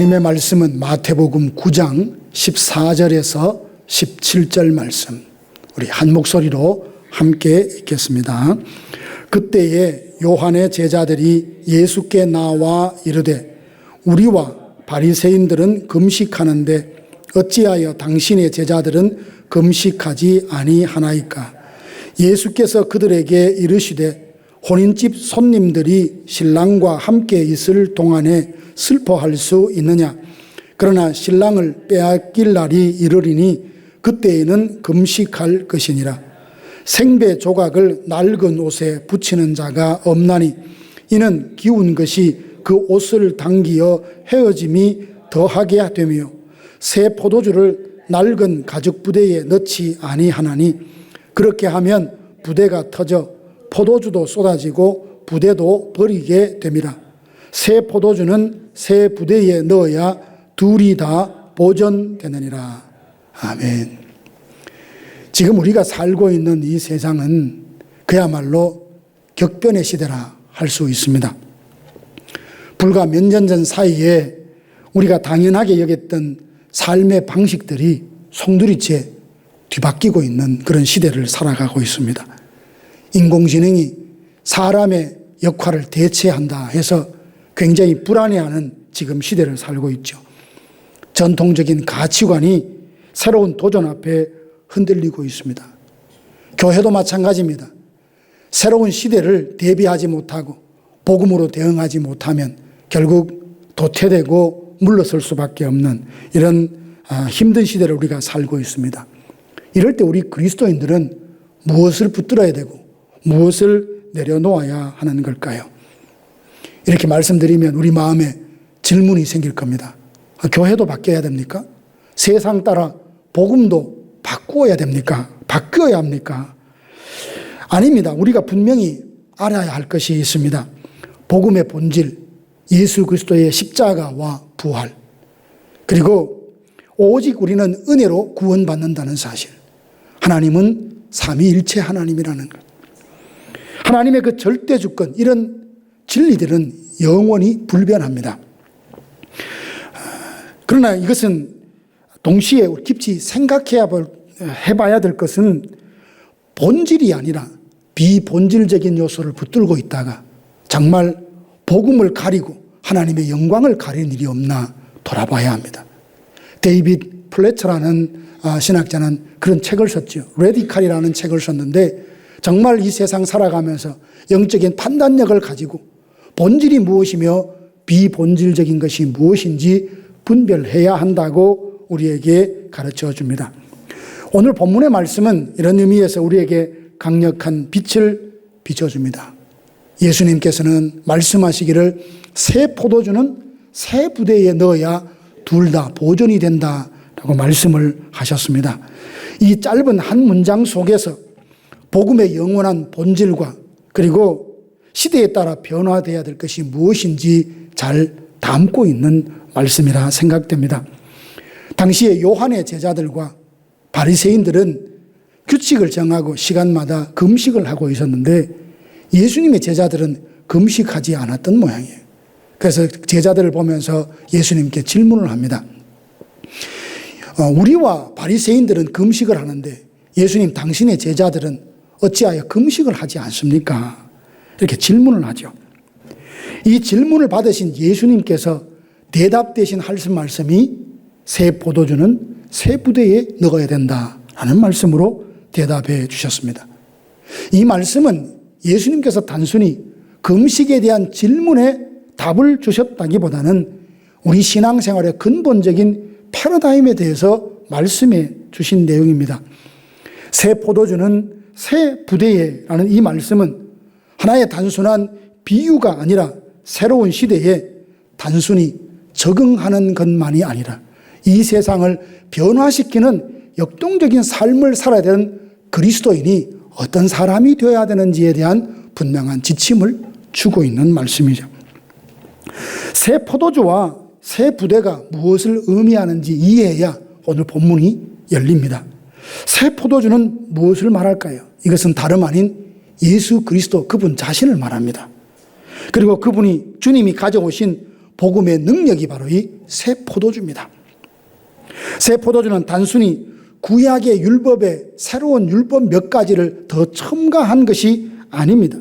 하나님의 말씀은 마태복음 9장 14절에서 17절 말씀, 우리 한 목소리로 함께 읽겠습니다. 그때에 요한의 제자들이 예수께 나와 이르되 우리와 바리새인들은 금식하는데 어찌하여 당신의 제자들은 금식하지 아니하나이까? 예수께서 그들에게 이르시되 혼인집 손님들이 신랑과 함께 있을 동안에 슬퍼할 수 있느냐? 그러나 신랑을 빼앗길 날이 이르리니 그때에는 금식할 것이니라. 생배 조각을 낡은 옷에 붙이는 자가 없나니 이는 기운 것이 그 옷을 당기어 헤어짐이 더하게 되며 새 포도주를 낡은 가죽 부대에 넣지 아니하나니 그렇게 하면 부대가 터져 포도주도 쏟아지고 부대도 버리게 됨이라. 새 포도주는 새 부대에 넣어야 둘이 다 보존되느니라. 아멘. 지금 우리가 살고 있는 이 세상은 그야말로 격변의 시대라 할 수 있습니다. 불과 몇 년 전 사이에 우리가 당연하게 여겼던 삶의 방식들이 송두리째 뒤바뀌고 있는 그런 시대를 살아가고 있습니다. 인공지능이 사람의 역할을 대체한다 해서 굉장히 불안해하는 지금 시대를 살고 있죠. 전통적인 가치관이 새로운 도전 앞에 흔들리고 있습니다. 교회도 마찬가지입니다. 새로운 시대를 대비하지 못하고 복음으로 대응하지 못하면 결국 도태되고 물러설 수밖에 없는 이런 힘든 시대를 우리가 살고 있습니다. 이럴 때 우리 그리스도인들은 무엇을 붙들어야 되고 무엇을 내려놓아야 하는 걸까요? 이렇게 말씀드리면 우리 마음에 질문이 생길 겁니다. 교회도 바뀌어야 됩니까? 세상 따라 복음도 바꾸어야 됩니까? 바뀌어야 합니까? 아닙니다. 우리가 분명히 알아야 할 것이 있습니다. 복음의 본질, 예수 그리스도의 십자가와 부활, 그리고 오직 우리는 은혜로 구원받는다는 사실, 하나님은 삼위일체 하나님이라는 것, 하나님의 그 절대 주권, 이런 진리들은 영원히 불변합니다. 그러나 이것은 동시에 깊이 해봐야 될 것은 본질이 아니라 비본질적인 요소를 붙들고 있다가 정말 복음을 가리고 하나님의 영광을 가리는 일이 없나 돌아봐야 합니다. 데이빗 플래처라는 신학자는 그런 책을 썼죠. 레디칼이라는 책을 썼는데 정말 이 세상 살아가면서 영적인 판단력을 가지고 본질이 무엇이며 비본질적인 것이 무엇인지 분별해야 한다고 우리에게 가르쳐 줍니다. 오늘 본문의 말씀은 이런 의미에서 우리에게 강력한 빛을 비춰줍니다. 예수님께서는 말씀하시기를 새 포도주는 새 부대에 넣어야 둘 다 보존이 된다라고 말씀을 하셨습니다. 이 짧은 한 문장 속에서 복음의 영원한 본질과 그리고 시대에 따라 변화되어야 될 것이 무엇인지 잘 담고 있는 말씀이라 생각됩니다. 당시에 요한의 제자들과 바리새인들은 규칙을 정하고 시간마다 금식을 하고 있었는데 예수님의 제자들은 금식하지 않았던 모양이에요. 그래서 제자들을 보면서 예수님께 질문을 합니다. 우리와 바리새인들은 금식을 하는데 예수님, 당신의 제자들은 어찌하여 금식을 하지 않습니까? 이렇게 질문을 하죠. 이 질문을 받으신 예수님께서 대답 대신 하신 말씀이 새 포도주는 새 부대에 넣어야 된다라는 말씀으로 대답해 주셨습니다. 이 말씀은 예수님께서 단순히 금식에 대한 질문에 답을 주셨다기보다는 우리 신앙생활의 근본적인 패러다임에 대해서 말씀해 주신 내용입니다. 새 포도주는 새 부대에라는 이 말씀은 하나의 단순한 비유가 아니라 새로운 시대에 단순히 적응하는 것만이 아니라 이 세상을 변화시키는 역동적인 삶을 살아야 되는 그리스도인이 어떤 사람이 되어야 되는지에 대한 분명한 지침을 주고 있는 말씀이죠. 새 포도주와 새 부대가 무엇을 의미하는지 이해해야 오늘 본문이 열립니다. 새 포도주는 무엇을 말할까요? 이것은 다름 아닌 예수 그리스도 그분 자신을 말합니다. 그리고 그분이 주님이 가져오신 복음의 능력이 바로 이 새 포도주입니다. 새 포도주는 단순히 구약의 율법에 새로운 율법 몇 가지를 더 첨가한 것이 아닙니다.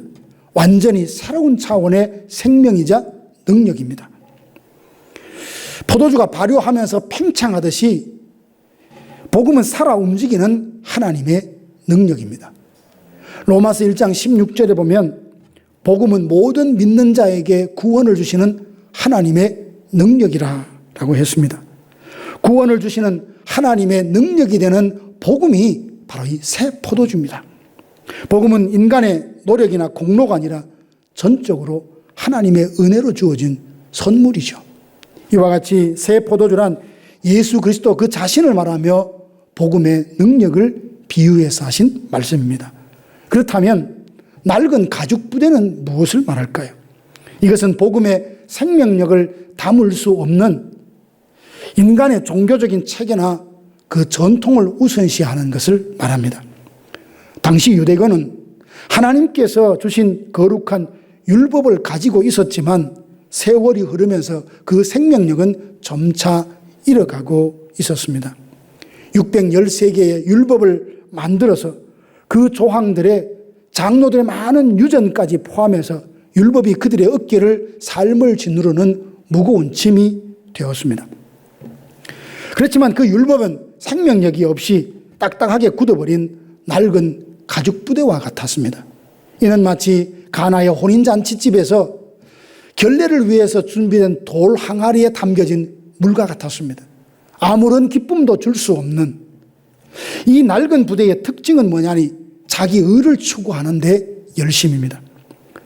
완전히 새로운 차원의 생명이자 능력입니다. 포도주가 발효하면서 팽창하듯이 복음은 살아 움직이는 하나님의 능력입니다. 로마서 1장 16절에 보면 복음은 모든 믿는 자에게 구원을 주시는 하나님의 능력이라고 했습니다. 구원을 주시는 하나님의 능력이 되는 복음이 바로 이 새 포도주입니다. 복음은 인간의 노력이나 공로가 아니라 전적으로 하나님의 은혜로 주어진 선물이죠. 이와 같이 새 포도주란 예수 그리스도 그 자신을 말하며 복음의 능력을 비유해서 하신 말씀입니다. 그렇다면 낡은 가죽 부대는 무엇을 말할까요? 이것은 복음의 생명력을 담을 수 없는 인간의 종교적인 체계나 그 전통을 우선시하는 것을 말합니다. 당시 유대교는 하나님께서 주신 거룩한 율법을 가지고 있었지만 세월이 흐르면서 그 생명력은 점차 잃어가고 있었습니다. 613개의 율법을 만들어서 그 조항들의 장로들의 많은 유전까지 포함해서 율법이 그들의 어깨를 삶을 짓누르는 무거운 짐이 되었습니다. 그렇지만 그 율법은 생명력이 없이 딱딱하게 굳어버린 낡은 가죽 부대와 같았습니다. 이는 마치 가나의 혼인잔치집에서 결례를 위해서 준비된 돌 항아리에 담겨진 물과 같았습니다. 아무런 기쁨도 줄 수 없는 이 낡은 부대의 특징은 뭐냐니 자기 의를 추구하는 데 열심입니다.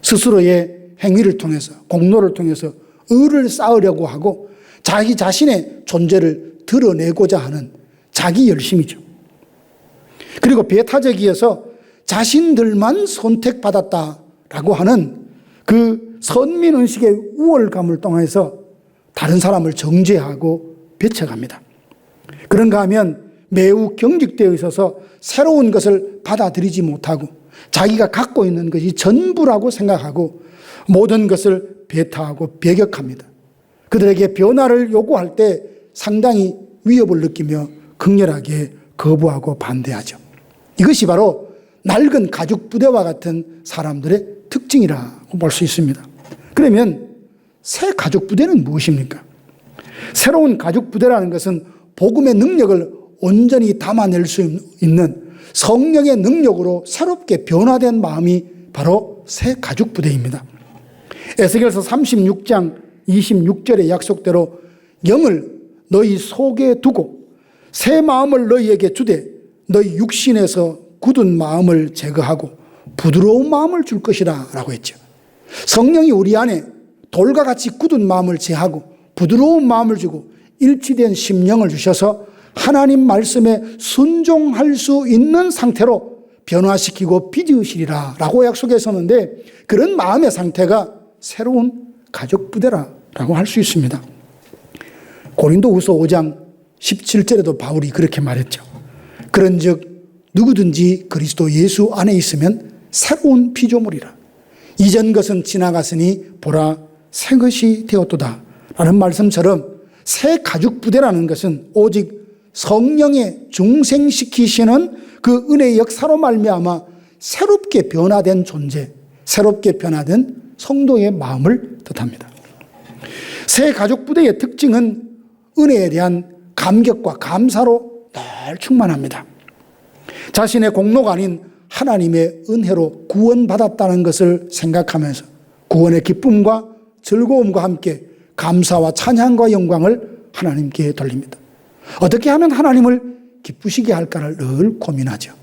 스스로의 행위를 통해서 공로를 통해서 의를 쌓으려고 하고 자기 자신의 존재를 드러내고자 하는 자기 열심이죠. 그리고 배타적이어서 자신들만 선택받았다라고 하는 그 선민의식의 우월감을 통해서 다른 사람을 정죄하고 배척합니다. 그런가 하면 매우 경직되어 있어서 새로운 것을 받아들이지 못하고 자기가 갖고 있는 것이 전부라고 생각하고 모든 것을 배타하고 배격합니다. 그들에게 변화를 요구할 때 상당히 위협을 느끼며 극렬하게 거부하고 반대하죠. 이것이 바로 낡은 가죽 부대와 같은 사람들의 특징이라고 볼 수 있습니다. 그러면 새 가죽 부대는 무엇입니까? 새로운 가죽 부대라는 것은 복음의 능력을 온전히 담아낼 수 있는 성령의 능력으로 새롭게 변화된 마음이 바로 새 가죽 부대입니다. 에스겔서 36장 26절의 약속대로 영을 너희 속에 두고 새 마음을 너희에게 주되 너희 육신에서 굳은 마음을 제거하고 부드러운 마음을 줄 것이라 라고 했죠. 성령이 우리 안에 돌과 같이 굳은 마음을 제하고 부드러운 마음을 주고 일치된 심령을 주셔서 하나님 말씀에 순종할 수 있는 상태로 변화시키고 빚으시리라 라고 약속했었는데 그런 마음의 상태가 새로운 가죽 부대라고 할 수 있습니다. 고린도후서 5장 17절에도 바울이 그렇게 말했죠. 그런즉 누구든지 그리스도 예수 안에 있으면 새로운 피조물이라. 이전 것은 지나갔으니 보라 새 것이 되었도다 라는 말씀처럼 새 가죽 부대라는 것은 오직 성령에 중생시키시는 그 은혜의 역사로 말미암아 새롭게 변화된 존재, 새롭게 변화된 성도의 마음을 뜻합니다. 새 가죽 부대의 특징은 은혜에 대한 감격과 감사로 늘 충만합니다. 자신의 공로가 아닌 하나님의 은혜로 구원받았다는 것을 생각하면서 구원의 기쁨과 즐거움과 함께 감사와 찬양과 영광을 하나님께 돌립니다. 어떻게 하면 하나님을 기쁘시게 할까를 늘 고민하죠.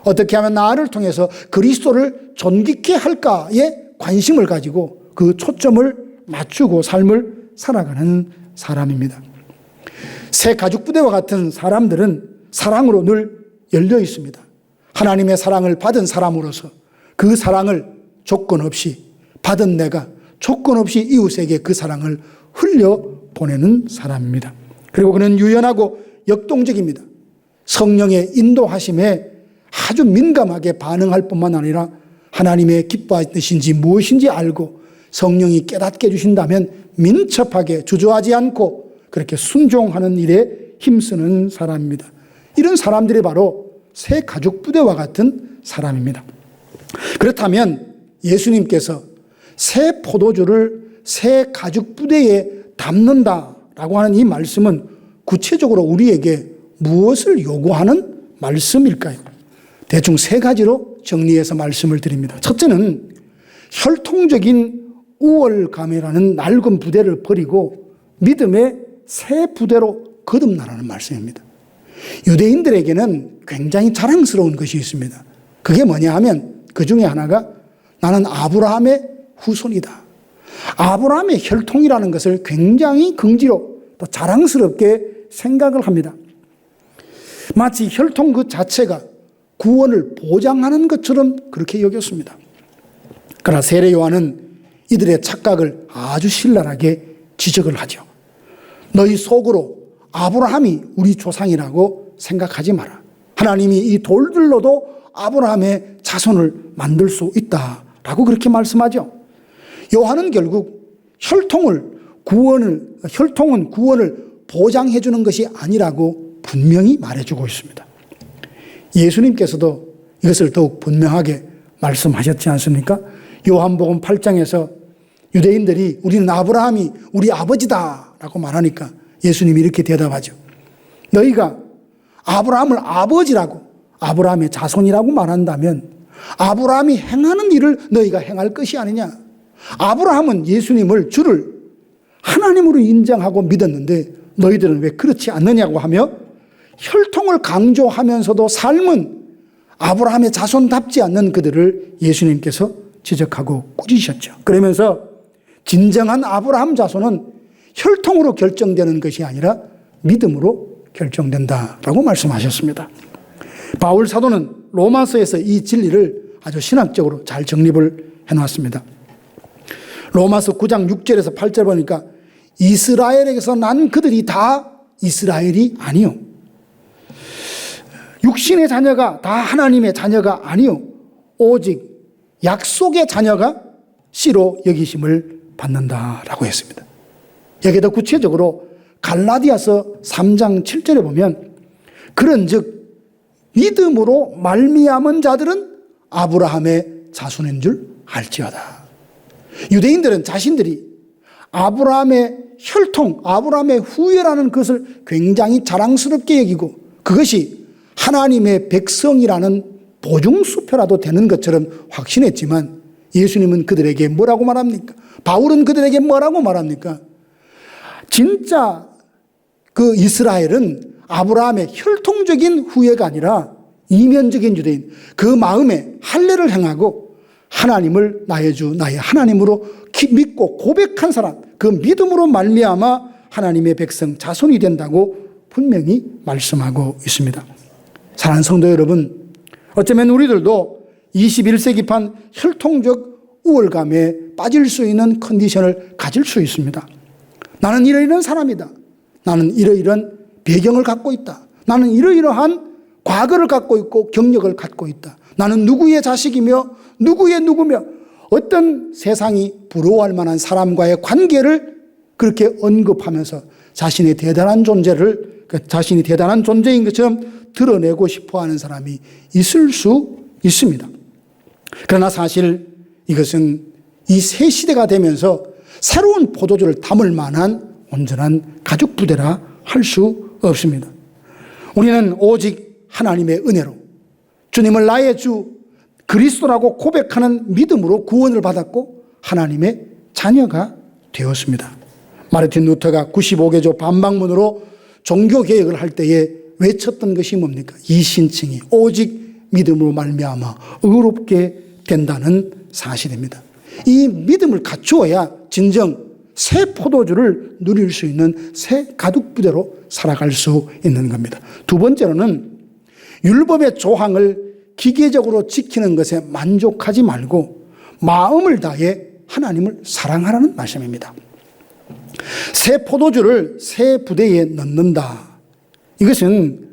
어떻게 하면 나를 통해서 그리스도를 존귀케 할까에 관심을 가지고 그 초점을 맞추고 삶을 살아가는 사람입니다. 새 가죽 부대와 같은 사람들은 사랑으로 늘 열려 있습니다. 하나님의 사랑을 받은 사람으로서 그 사랑을 조건 없이 받은 내가 조건 없이 이웃에게 그 사랑을 흘려보내는 사람입니다. 그리고 그는 유연하고 역동적입니다. 성령의 인도하심에 아주 민감하게 반응할 뿐만 아니라 하나님의 기뻐하신 뜻인지 무엇인지 알고 성령이 깨닫게 해주신다면 민첩하게 주저하지 않고 그렇게 순종하는 일에 힘쓰는 사람입니다. 이런 사람들이 바로 새 가죽 부대와 같은 사람입니다. 그렇다면 예수님께서 새 포도주를 새 가죽 부대에 담는다라고 하는 이 말씀은 구체적으로 우리에게 무엇을 요구하는 말씀일까요? 대충 세 가지로 정리해서 말씀을 드립니다. 첫째는 혈통적인 우월감이라는 낡은 부대를 버리고 믿음의 새 부대로 거듭나라는 말씀입니다. 유대인들에게는 굉장히 자랑스러운 것이 있습니다. 그게 뭐냐 하면 그 중에 하나가 나는 아브라함의 후손이다. 아브라함의 혈통이라는 것을 굉장히 긍지로 또 자랑스럽게 생각을 합니다. 마치 혈통 그 자체가 구원을 보장하는 것처럼 그렇게 여겼습니다. 그러나 세례 요한은 이들의 착각을 아주 신랄하게 지적을 하죠. 너희 속으로 아브라함이 우리 조상이라고 생각하지 마라. 하나님이 이 돌들로도 아브라함의 자손을 만들 수 있다라고 그렇게 말씀하죠. 요한은 결국 혈통은 구원을 보장해 주는 것이 아니라고 분명히 말해주고 있습니다. 예수님께서도 이것을 더욱 분명하게 말씀하셨지 않습니까? 요한복음 8장에서 유대인들이 우리는 아브라함이 우리 아버지다라고 말하니까 예수님이 이렇게 대답하죠. 너희가 아브라함을 아버지라고 아브라함의 자손이라고 말한다면 아브라함이 행하는 일을 너희가 행할 것이 아니냐. 아브라함은 예수님을 주를 하나님으로 인정하고 믿었는데 너희들은 왜 그렇지 않느냐고 하며 혈통을 강조하면서도 삶은 아브라함의 자손답지 않는 그들을 예수님께서 지적하고 꾸짖으셨죠. 그러면서 진정한 아브라함 자손은 혈통으로 결정되는 것이 아니라 믿음으로 결정된다라고 말씀하셨습니다. 바울 사도는 로마서에서 이 진리를 아주 신학적으로 잘 정립을 해놨습니다. 로마서 9장 6절에서 8절 보니까 이스라엘에게서 난 그들이 다 이스라엘이 아니요. 육신의 자녀가 다 하나님의 자녀가 아니요. 오직 약속의 자녀가 씨로 여기심을 받는다라고 했습니다. 여기다 구체적으로 갈라디아서 3장 7절에 보면 그런즉 믿음으로 말미암은 자들은 아브라함의 자손인 줄 알지어다. 유대인들은 자신들이 아브라함의 혈통, 아브라함의 후예라는 것을 굉장히 자랑스럽게 여기고 그것이 하나님의 백성이라는 보증수표라도 되는 것처럼 확신했지만 예수님은 그들에게 뭐라고 말합니까? 바울은 그들에게 뭐라고 말합니까? 진짜 그 이스라엘은 아브라함의 혈통적인 후예가 아니라 이면적인 유대인, 그 마음에 할례를 행하고 하나님을 나의 주, 나의 하나님으로 믿고 고백한 사람, 그 믿음으로 말미암아 하나님의 백성 자손이 된다고 분명히 말씀하고 있습니다. 사랑하는 성도 여러분, 어쩌면 우리들도 21세기판 혈통적 우월감에 빠질 수 있는 컨디션을 가질 수 있습니다. 나는 이러이러한 사람이다. 나는 이러이러한 배경을 갖고 있다. 나는 이러이러한 과거를 갖고 있고 경력을 갖고 있다. 나는 누구의 자식이며 누구의 누구며 어떤 세상이 부러워할 만한 사람과의 관계를 그렇게 언급하면서 자신의 대단한 존재를 자신이 대단한 존재인 것처럼 드러내고 싶어하는 사람이 있을 수 있습니다. 그러나 사실 이것은 이 새 시대가 되면서 새로운 포도주를 담을 만한 온전한 가죽 부대라 할 수 없습니다. 우리는 오직 하나님의 은혜로 주님을 나의 주 그리스도라고 고백하는 믿음으로 구원을 받았고 하나님의 자녀가 되었습니다. 마르틴 루터가 95개조 반박문으로 종교개혁을 할 때에 외쳤던 것이 뭡니까? 이 신칭이 오직 믿음으로 말미암아 의롭게 된다는 사실입니다. 이 믿음을 갖추어야 진정 새 포도주를 누릴 수 있는 새 가죽부대로 살아갈 수 있는 겁니다. 두 번째로는 율법의 조항을 기계적으로 지키는 것에 만족하지 말고 마음을 다해 하나님을 사랑하라는 말씀입니다. 새 포도주를 새 부대에 넣는다. 이것은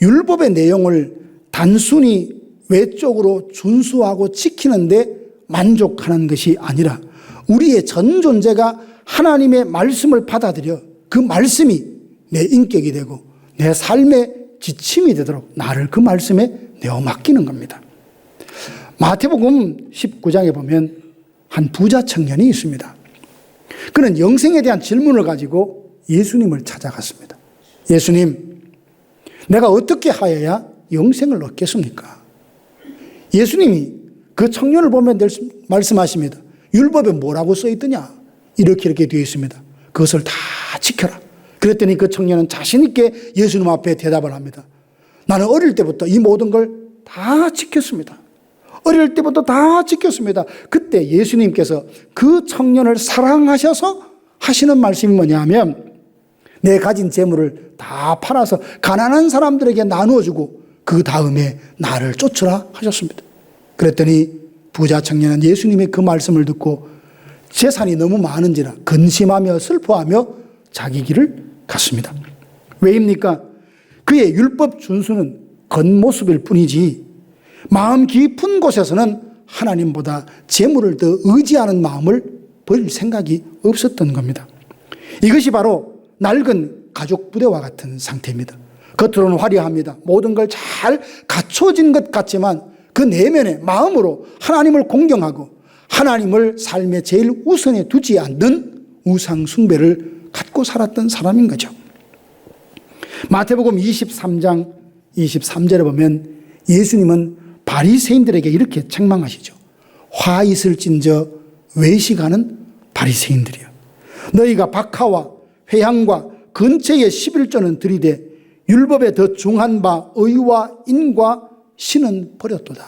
율법의 내용을 단순히 외적으로 준수하고 지키는데 만족하는 것이 아니라 우리의 전 존재가 하나님의 말씀을 받아들여 그 말씀이 내 인격이 되고 내 삶의 지침이 되도록 나를 그 말씀에 내어 맡기는 겁니다. 마태복음 19장에 보면 한 부자 청년이 있습니다. 그는 영생에 대한 질문을 가지고 예수님을 찾아갔습니다. 예수님, 내가 어떻게 하여야 영생을 얻겠습니까? 예수님이 그 청년을 보면 말씀하십니다. 율법에 뭐라고 써 있더냐? 이렇게 되어 있습니다. 그것을 다 지켜라. 그랬더니 그 청년은 자신 있게 예수님 앞에 대답을 합니다. 나는 어릴 때부터 이 모든 걸 다 지켰습니다. 어릴 때부터 다 지켰습니다. 그때 예수님께서 그 청년을 사랑하셔서 하시는 말씀이 뭐냐면 내 가진 재물을 다 팔아서 가난한 사람들에게 나누어주고 그 다음에 나를 쫓으라 하셨습니다. 그랬더니 부자 청년은 예수님의 그 말씀을 듣고 재산이 너무 많은지라 근심하며 슬퍼하며 자기 길을 갔습니다. 왜입니까? 그의 율법 준수는 겉모습일 뿐이지 마음 깊은 곳에서는 하나님보다 재물을 더 의지하는 마음을 버릴 생각이 없었던 겁니다. 이것이 바로 낡은 가죽 부대와 같은 상태입니다. 겉으로는 화려합니다. 모든 걸 잘 갖춰진 것 같지만 그 내면의 마음으로 하나님을 공경하고 하나님을 삶의 제일 우선에 두지 않는 우상 숭배를 갖고 살았던 사람인 거죠. 마태복음 23장 23절에 보면 예수님은 바리새인들에게 이렇게 책망하시죠. 화 있을진저 외식하는 바리새인들이여, 너희가 박하와 회향과 근처의 11조는 들이되 율법에 더 중한 바 의와 인과 신은 버렸도다.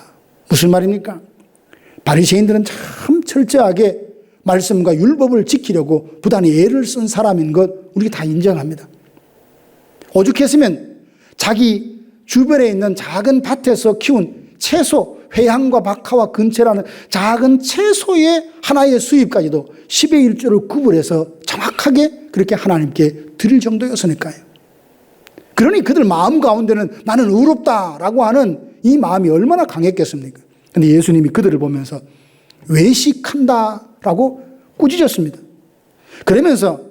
무슨 말입니까? 바리새인들은 참 철저하게 말씀과 율법을 지키려고 부단히 애를 쓴 사람인 것 우리가 다 인정합니다. 오죽했으면 자기 주변에 있는 작은 밭에서 키운 채소, 회향과 박하와 근채라는 작은 채소의 하나의 수입까지도 10의 1조를 구분해서 정확하게 그렇게 하나님께 드릴 정도였으니까요. 그러니 그들 마음 가운데는 나는 의롭다라고 하는 이 마음이 얼마나 강했겠습니까? 그런데 예수님이 그들을 보면서 외식한다라고 꾸짖었습니다. 그러면서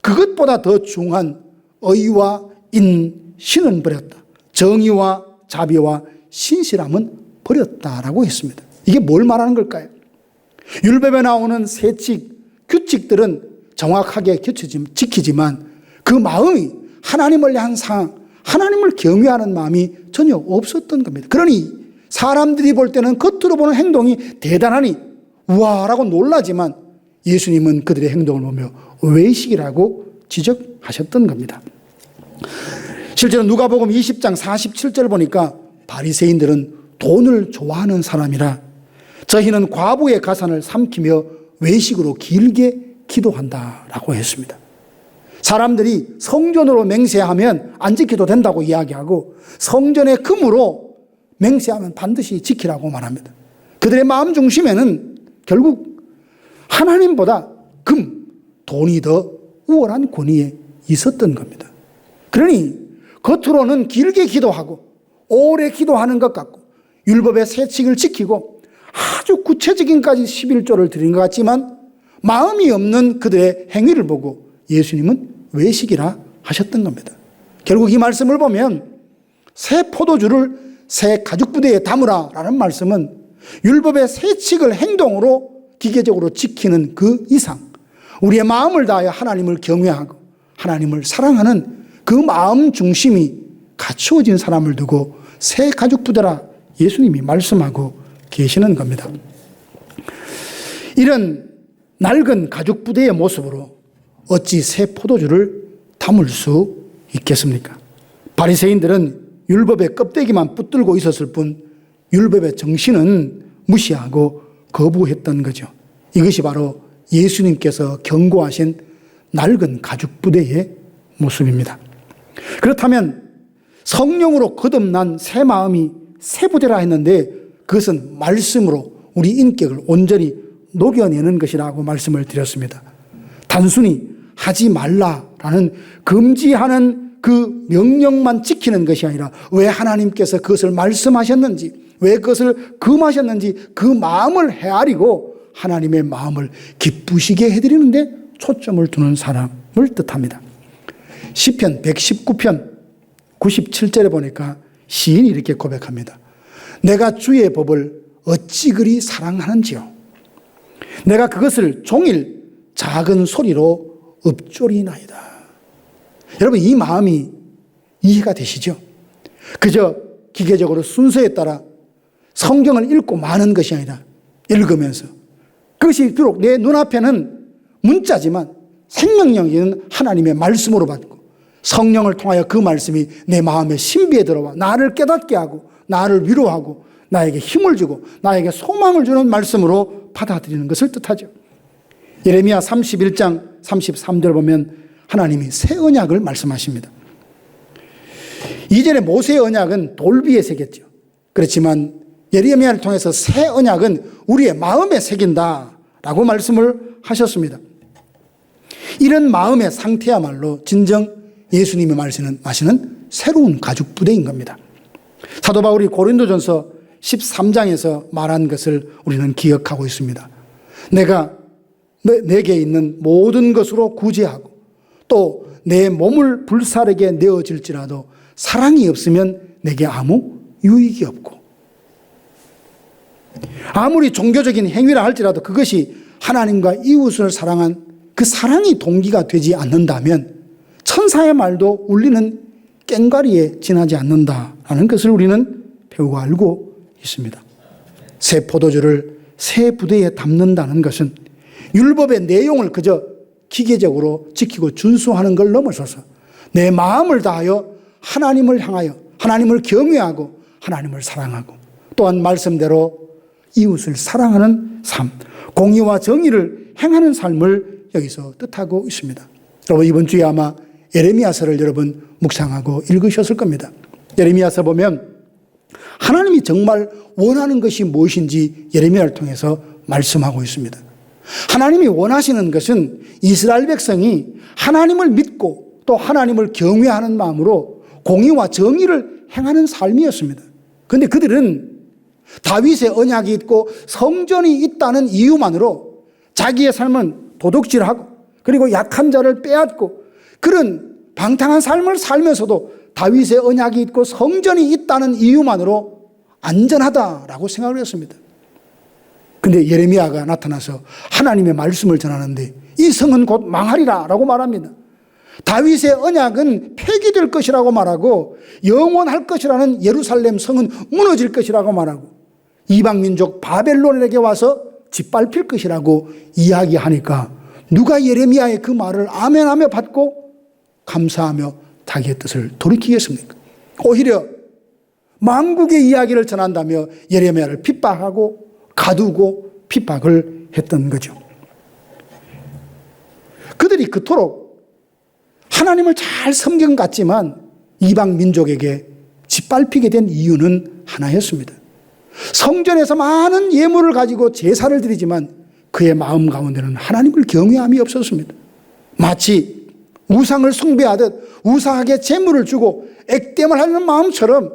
그것보다 더 중한 의와 인, 신은 버렸다. 정의와 자비와 신실함은 버렸다라고 했습니다. 이게 뭘 말하는 걸까요? 율법에 나오는 세칙, 규칙들은 정확하게 지키지만 그 마음이 하나님을 향한 사랑, 하나님을 경외하는 마음이 전혀 없었던 겁니다. 그러니 사람들이 볼 때는 겉으로 보는 행동이 대단하니 우와라고 놀라지만 예수님은 그들의 행동을 보며 외식이라고 지적하셨던 겁니다. 실제로 누가복음 20장 47절 보니까 바리새인들은 돈을 좋아하는 사람이라 저희는 과부의 가산을 삼키며 외식으로 길게 기도한다라고 했습니다. 사람들이 성전으로 맹세하면 안 지켜도 된다고 이야기하고 성전의 금으로 맹세하면 반드시 지키라고 말합니다. 그들의 마음 중심에는 결국 하나님보다 돈이 더 우월한 권위에 있었던 겁니다. 그러니 겉으로는 길게 기도하고 오래 기도하는 것 같고 율법의 세칙을 지키고 아주 구체적인까지 11조를 드린 것 같지만 마음이 없는 그들의 행위를 보고 예수님은 외식이라 하셨던 겁니다. 결국 이 말씀을 보면 새 포도주를 새 가죽부대에 담으라 라는 말씀은 율법의 세칙을 행동으로 기계적으로 지키는 그 이상 우리의 마음을 다하여 하나님을 경외하고 하나님을 사랑하는 그 마음 중심이 갖추어진 사람을 두고 새 가죽부대라 예수님이 말씀하고 계시는 겁니다. 이런 낡은 가죽부대의 모습으로 어찌 새 포도주를 담을 수 있겠습니까? 바리새인들은 율법의 껍데기만 붙들고 있었을 뿐 율법의 정신은 무시하고 거부했던 거죠. 이것이 바로 예수님께서 경고하신 낡은 가죽부대의 모습입니다. 그렇다면 성령으로 거듭난 새 마음이 새 부대라 했는데 그것은 말씀으로 우리 인격을 온전히 녹여내는 것이라고 말씀을 드렸습니다. 단순히 하지 말라라는 금지하는 그 명령만 지키는 것이 아니라 왜 하나님께서 그것을 말씀하셨는지 왜 그것을 금하셨는지 그 마음을 헤아리고 하나님의 마음을 기쁘시게 해드리는데 초점을 두는 사람을 뜻합니다. 시편 119편 97절에 보니까 시인이 이렇게 고백합니다. 내가 주의 법을 어찌 그리 사랑하는지요. 내가 그것을 종일 작은 소리로 읊조리나이다. 여러분, 이 마음이 이해가 되시죠? 그저 기계적으로 순서에 따라 성경을 읽고 마는 것이 아니라 읽으면서 그것이 비록 내 눈앞에는 문자지만 생명력 있는 하나님의 말씀으로 받고 성령을 통하여 그 말씀이 내 마음의 신비에 들어와 나를 깨닫게 하고 나를 위로하고 나에게 힘을 주고 나에게 소망을 주는 말씀으로 받아들이는 것을 뜻하죠. 예레미야 31장 33절 보면 하나님이 새 언약을 말씀하십니다. 이전에 모세의 언약은 돌 위에 새겼죠. 그렇지만 예레미야를 통해서 새 언약은 우리의 마음에 새긴다라고 말씀을 하셨습니다. 이런 마음의 상태야말로 진정 예수님이 말씀하시는 새로운 가죽 부대인 겁니다. 사도 바울이 고린도전서 13장에서 말한 것을 우리는 기억하고 있습니다. 내가 내게 있는 모든 것으로 구제하고 또 내 몸을 불사르게 내어질지라도 사랑이 없으면 내게 아무 유익이 없고, 아무리 종교적인 행위라 할지라도 그것이 하나님과 이웃을 사랑한 그 사랑이 동기가 되지 않는다면 천사의 말도 울리는 꽹과리에 지나지 않는다라는 것을 우리는 배우고 알고 있습니다. 새 포도주를 새 부대에 담는다는 것은 율법의 내용을 그저 기계적으로 지키고 준수하는 걸 넘어서서 내 마음을 다하여 하나님을 향하여 하나님을 경외하고 하나님을 사랑하고 또한 말씀대로 이웃을 사랑하는 삶, 공의와 정의를 행하는 삶을 여기서 뜻하고 있습니다. 여러분, 이번 주에 아마 예레미야서를 여러분 묵상하고 읽으셨을 겁니다. 예레미야서 보면 하나님이 정말 원하는 것이 무엇인지 예레미야를 통해서 말씀하고 있습니다. 하나님이 원하시는 것은 이스라엘 백성이 하나님을 믿고 또 하나님을 경외하는 마음으로 공의와 정의를 행하는 삶이었습니다. 그런데 그들은 다윗의 언약이 있고 성전이 있다는 이유만으로 자기의 삶은 도둑질하고 그리고 약한 자를 빼앗고 그런 방탕한 삶을 살면서도 다윗의 언약이 있고 성전이 있다는 이유만으로 안전하다라고 생각을 했습니다. 근데 예레미야가 나타나서 하나님의 말씀을 전하는데 이 성은 곧 망하리라 라고 말합니다. 다윗의 언약은 폐기될 것이라고 말하고 영원할 것이라는 예루살렘 성은 무너질 것이라고 말하고 이방민족 바벨론에게 와서 짓밟힐 것이라고 이야기하니까 누가 예레미야의 그 말을 아멘하며 받고 감사하며 자기의 뜻을 돌이키겠습니까? 오히려 만국의 이야기를 전한다며 예레미야를 핍박하고 가두고 핍박을 했던 거죠. 그들이 그토록 하나님을 잘 섬긴 것 같지만 이방 민족에게 짓밟히게 된 이유는 하나였습니다. 성전에서 많은 예물을 가지고 제사를 드리지만 그의 마음 가운데는 하나님을 경외함이 없었습니다. 마치 우상을 숭배하듯 우상에게 제물을 주고 액땜을 하는 마음처럼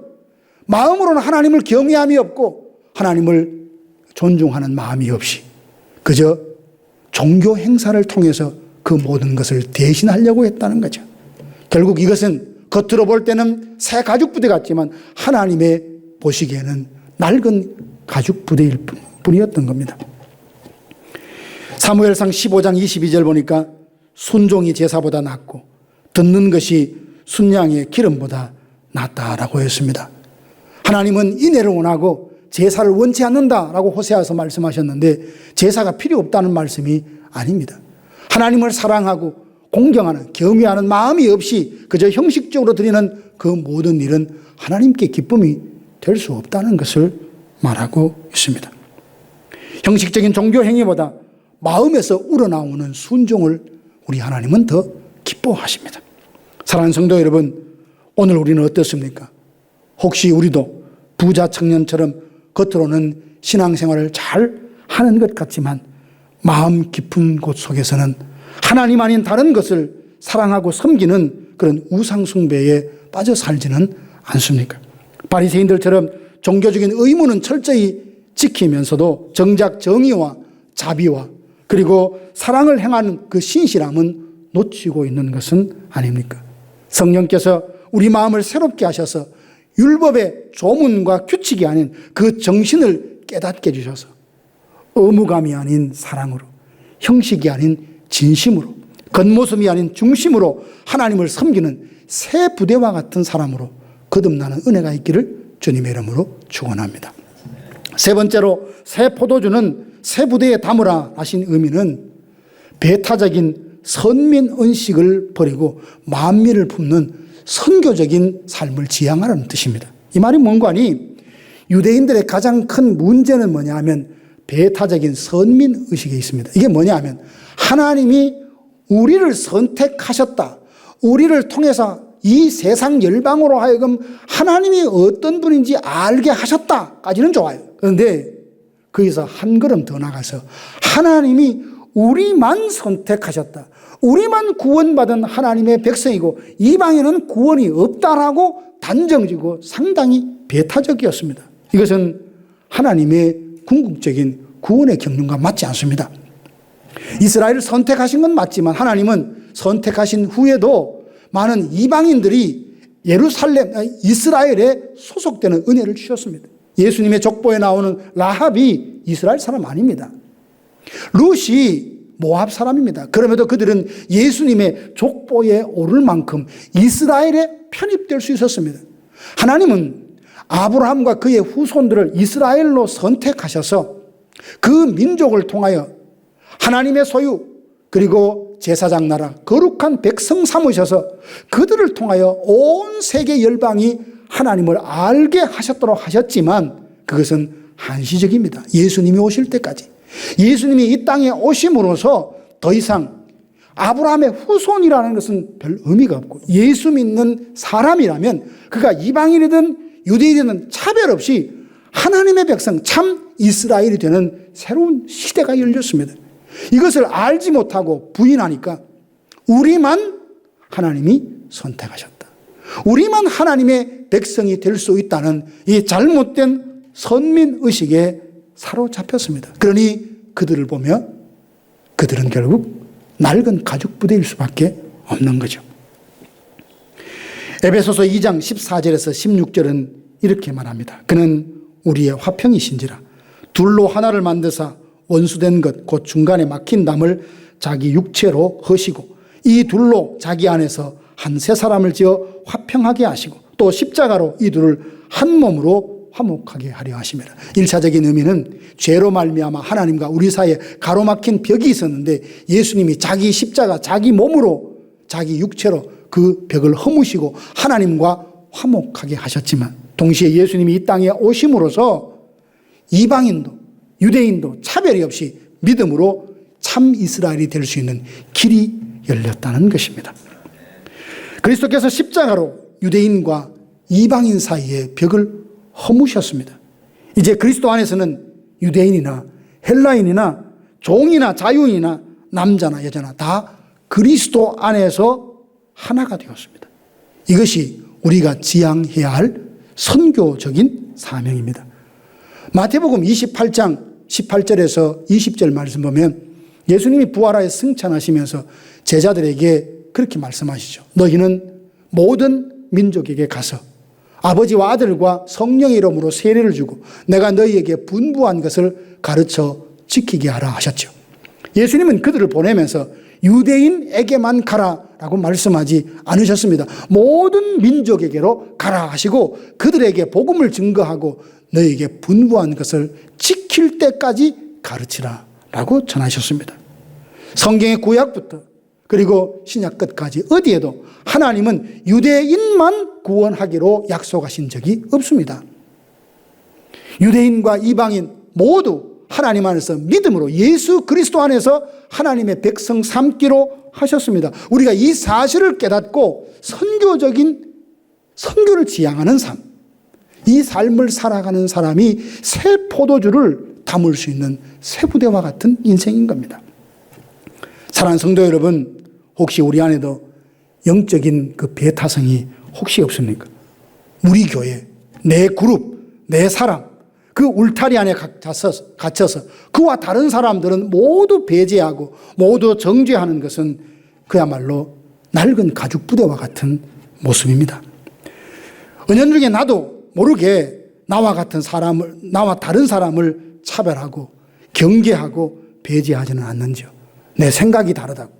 마음으로는 하나님을 경외함이 없고 하나님을 존중하는 마음이 없이 그저 종교 행사를 통해서 그 모든 것을 대신하려고 했다는 거죠. 결국 이것은 겉으로 볼 때는 새 가죽 부대 같지만 하나님의 보시기에는 낡은 가죽 부대일 뿐이었던 겁니다. 사무엘상 15장 22절 보니까 순종이 제사보다 낫고 듣는 것이 순양의 기름보다 낫다라고 했습니다. 하나님은 인애를 원하고 제사를 원치 않는다라고 호세아서 말씀하셨는데 제사가 필요 없다는 말씀이 아닙니다. 하나님을 사랑하고 공경하는 경외하는 마음이 없이 그저 형식적으로 드리는 그 모든 일은 하나님께 기쁨이 될 수 없다는 것을 말하고 있습니다. 형식적인 종교 행위보다 마음에서 우러나오는 순종을 우리 하나님은 더 기뻐하십니다. 사랑하는 성도 여러분, 오늘 우리는 어떻습니까? 혹시 우리도 부자 청년처럼 겉으로는 신앙생활을 잘 하는 것 같지만 마음 깊은 곳 속에서는 하나님 아닌 다른 것을 사랑하고 섬기는 그런 우상숭배에 빠져 살지는 않습니까? 바리새인들처럼 종교적인 의무는 철저히 지키면서도 정작 정의와 자비와 그리고 사랑을 행하는 그 신실함은 놓치고 있는 것은 아닙니까? 성령께서 우리 마음을 새롭게 하셔서 율법의 조문과 규칙이 아닌 그 정신을 깨닫게 해주셔서 의무감이 아닌 사랑으로, 형식이 아닌 진심으로, 겉모습이 아닌 중심으로 하나님을 섬기는 새 부대와 같은 사람으로 거듭나는 은혜가 있기를 주님의 이름으로 축원합니다. 세 번째로 새 포도주는 새 부대에 담으라 하신 의미는 배타적인 선민 은식을 버리고 만민을 품는 선교적인 삶을 지향하라는 뜻입니다. 이 말이 뭔가 하니 유대인들의 가장 큰 문제는 뭐냐 하면 배타적인 선민 의식에 있습니다. 이게 뭐냐 하면 하나님이 우리를 선택하셨다. 우리를 통해서 이 세상 열방으로 하여금 하나님이 어떤 분인지 알게 하셨다까지는 좋아요. 그런데 거기서 한 걸음 더 나가서 하나님이 우리만 선택하셨다. 우리만 구원받은 하나님의 백성이고 이방인은 구원이 없다라고 단정지고 상당히 배타적이었습니다. 이것은 하나님의 궁극적인 구원의 경륜과 맞지 않습니다. 이스라엘을 선택하신 건 맞지만 하나님은 선택하신 후에도 많은 이방인들이 이스라엘에 소속되는 은혜를 주셨습니다. 예수님의 족보에 나오는 라합이 이스라엘 사람 아닙니다. 룻이 모압 사람입니다. 그럼에도 그들은 예수님의 족보에 오를 만큼 이스라엘에 편입될 수 있었습니다. 하나님은 아브라함과 그의 후손들을 이스라엘로 선택하셔서 그 민족을 통하여 하나님의 소유 그리고 제사장 나라 거룩한 백성 삼으셔서 그들을 통하여 온 세계 열방이 하나님을 알게 하셨도록 하셨지만 그것은 한시적입니다. 예수님이 오실 때까지. 예수님이 이 땅에 오심으로써 더 이상 아브라함의 후손이라는 것은 별 의미가 없고 예수 믿는 사람이라면 그가 이방인이든 유대인이든 차별 없이 하나님의 백성 참 이스라엘이 되는 새로운 시대가 열렸습니다. 이것을 알지 못하고 부인하니까 우리만 하나님이 선택하셨다. 우리만 하나님의 백성이 될 수 있다는 이 잘못된 선민의식에 사로잡혔습니다. 그러니 그들을 보며 그들은 결국 낡은 가죽부대일 수밖에 없는 거죠. 에베소서 2장 14절에서 16절은 이렇게 말합니다. 그는 우리의 화평이신지라 둘로 하나를 만드사 원수된 것 곧 중간에 막힌 담을 자기 육체로 허시고 이 둘로 자기 안에서 한 세 사람을 지어 화평하게 하시고 또 십자가로 이 둘을 한 몸으로 화목하게 하려 하심이라. 1차적인 의미는 죄로 말미암아 하나님과 우리 사이에 가로막힌 벽이 있었는데 예수님이 자기 십자가 자기 몸으로 자기 육체로 그 벽을 허무시고 하나님과 화목하게 하셨지만 동시에 예수님이 이 땅에 오심으로써 이방인도 유대인도 차별이 없이 믿음으로 참 이스라엘이 될 수 있는 길이 열렸다는 것입니다. 그리스도께서 십자가로 유대인과 이방인 사이에 벽을 허무셨습니다. 이제 그리스도 안에서는 유대인이나 헬라인이나 종이나 자유인이나 남자나 여자나 다 그리스도 안에서 하나가 되었습니다. 이것이 우리가 지향해야 할 선교적인 사명입니다. 마태복음 28장 18절에서 20절 말씀 보면 예수님이 부활하여 승천하시면서 제자들에게 그렇게 말씀하시죠. 너희는 모든 민족에게 가서 아버지와 아들과 성령의 이름으로 세례를 주고 내가 너희에게 분부한 것을 가르쳐 지키게 하라 하셨죠. 예수님은 그들을 보내면서 유대인에게만 가라라고 말씀하지 않으셨습니다. 모든 민족에게로 가라 하시고 그들에게 복음을 증거하고 너희에게 분부한 것을 지킬 때까지 가르치라라고 전하셨습니다. 성경의 구약부터 그리고 신약 끝까지 어디에도 하나님은 유대인만 구원하기로 약속하신 적이 없습니다. 유대인과 이방인 모두 하나님 안에서 믿음으로 예수 그리스도 안에서 하나님의 백성 삼기로 하셨습니다. 우리가 이 사실을 깨닫고 선교를 지향하는 삶, 이 삶을 살아가는 사람이 새 포도주를 담을 수 있는 새 부대와 같은 인생인 겁니다. 사랑하는 성도 여러분, 혹시 우리 안에도 영적인 그 배타성이 혹시 없습니까? 우리 교회, 내 그룹, 내 사람, 그 울타리 안에 갇혀서 그와 다른 사람들은 모두 배제하고 모두 정죄하는 것은 그야말로 낡은 가죽 부대와 같은 모습입니다. 은연중에 나도 모르게 나와 다른 사람을 차별하고 경계하고 배제하지는 않는지요. 내 생각이 다르다고,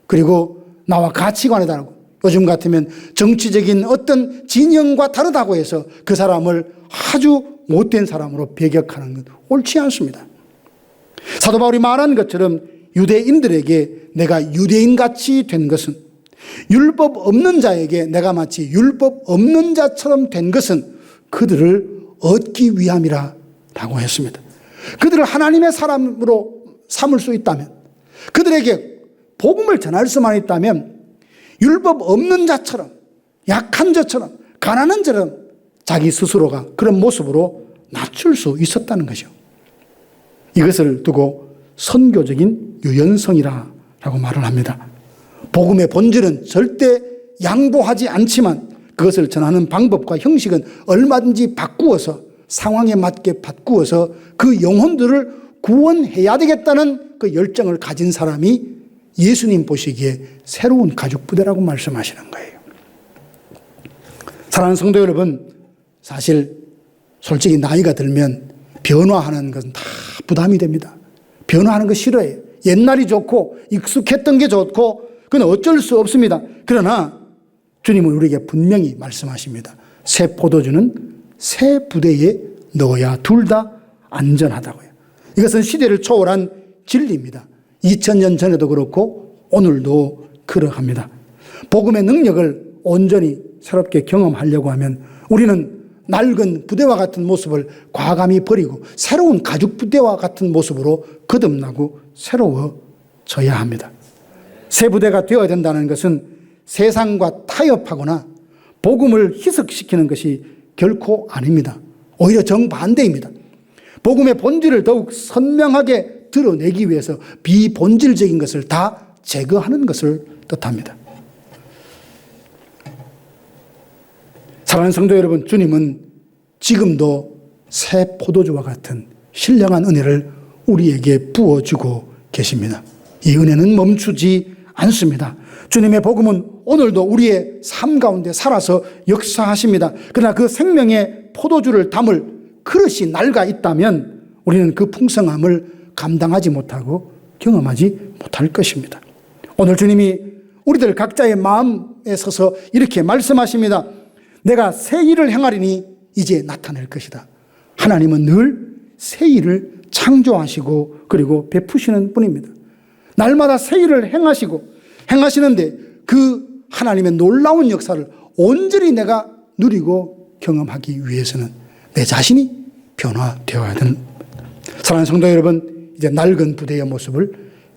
그리고 나와 가치관이 다르고, 요즘 같으면 정치적인 어떤 진영과 다르다고 해서 그 사람을 아주 못된 사람으로 배격하는 건 옳지 않습니다. 사도 바울이 말한 것처럼 유대인들에게 내가 유대인같이 된 것은, 율법 없는 자에게 내가 마치 율법 없는 자처럼 된 것은 그들을 얻기 위함이라 라고 했습니다. 그들을 하나님의 사람으로 삼을 수 있다면, 그들에게 복음을 전할 수만 있다면 율법 없는 자처럼, 약한 자처럼, 가난한 자처럼 자기 스스로가 그런 모습으로 낮출 수 있었다는 것이요. 이것을 두고 선교적인 유연성이라고 말을 합니다. 복음의 본질은 절대 양보하지 않지만 그것을 전하는 방법과 형식은 얼마든지 바꾸어서, 상황에 맞게 바꾸어서 그 영혼들을 구원해야 되겠다는 그 열정을 가진 사람이 예수님 보시기에 새로운 가죽 부대라고 말씀하시는 거예요. 사랑하는 성도 여러분, 사실 솔직히 나이가 들면 변화하는 것은 다 부담이 됩니다. 변화하는 거 싫어해요. 옛날이 좋고 익숙했던 게 좋고 그건 어쩔 수 없습니다. 그러나 주님은 우리에게 분명히 말씀하십니다. 새 포도주는 새 부대에 넣어야 둘 다 안전하다고요. 이것은 시대를 초월한 진리입니다. 2000년 전에도 그렇고 오늘도 그러합니다. 복음의 능력을 온전히 새롭게 경험하려고 하면 우리는 낡은 부대와 같은 모습을 과감히 버리고 새로운 가죽 부대와 같은 모습으로 거듭나고 새로워져야 합니다. 새 부대가 되어야 된다는 것은 세상과 타협하거나 복음을 희석시키는 것이 결코 아닙니다. 오히려 정반대입니다. 복음의 본질을 더욱 선명하게 드러내기 위해서 비본질적인 것을 다 제거하는 것을 뜻합니다. 사랑하는 성도 여러분, 주님은 지금도 새 포도주와 같은 신령한 은혜를 우리에게 부어주고 계십니다. 이 은혜는 멈추지 않습니다. 주님의 복음은 오늘도 우리의 삶 가운데 살아서 역사하십니다. 그러나 그 생명의 포도주를 담을 그릇이 낡아 있다면 우리는 그 풍성함을 감당하지 못하고 경험하지 못할 것입니다. 오늘 주님이 우리들 각자의 마음에 서서 이렇게 말씀하십니다. 내가 새 일을 행하리니 이제 나타낼 것이다. 하나님은 늘 새 일을 창조하시고 그리고 베푸시는 분입니다. 날마다 새 일을 행하시는데 그 하나님의 놀라운 역사를 온전히 내가 누리고 경험하기 위해서는 내 자신이 변화되어야 되는, 사랑하는 성도 여러분, 이제 낡은 부대의 모습을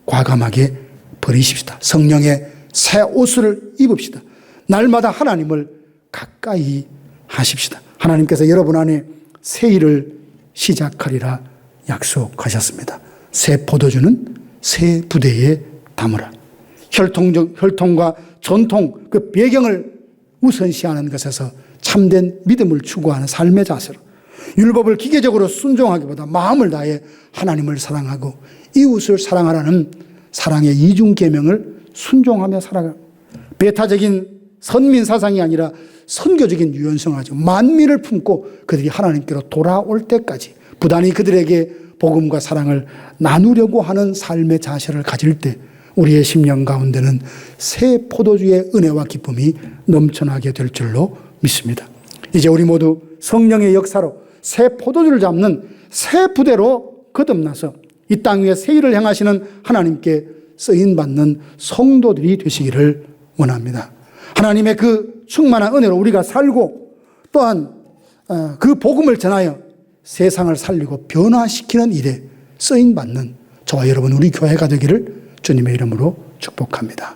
과감하게 버리십시다. 성령의 새 옷을 입읍시다. 날마다 하나님을 가까이 하십시다. 하나님께서 여러분 안에 새 일을 시작하리라 약속하셨습니다. 새 포도주는 새 부대에 담으라. 혈통과 전통, 그 배경을 우선시하는 것에서 참된 믿음을 추구하는 삶의 자세로, 율법을 기계적으로 순종하기보다 마음을 다해 하나님을 사랑하고 이웃을 사랑하라는 사랑의 이중 계명을 순종하며 살아가. 배타적인 선민 사상이 아니라 선교적인 유연성하죠. 만민을 품고 그들이 하나님께로 돌아올 때까지 부단히 그들에게 복음과 사랑을 나누려고 하는 삶의 자세를 가질 때 우리의 심령 가운데는 새 포도주의 은혜와 기쁨이 넘쳐나게 될 줄로 믿습니다. 이제 우리 모두 성령의 역사로 새 포도주를 잡는 새 부대로 거듭나서 이 땅 위에 새 일을 행하시는 하나님께 쓰임받는 성도들이 되시기를 원합니다. 하나님의 그 충만한 은혜로 우리가 살고 또한 그 복음을 전하여 세상을 살리고 변화시키는 일에 쓰임받는 저와 여러분 우리 교회가 되기를 주님의 이름으로 축복합니다.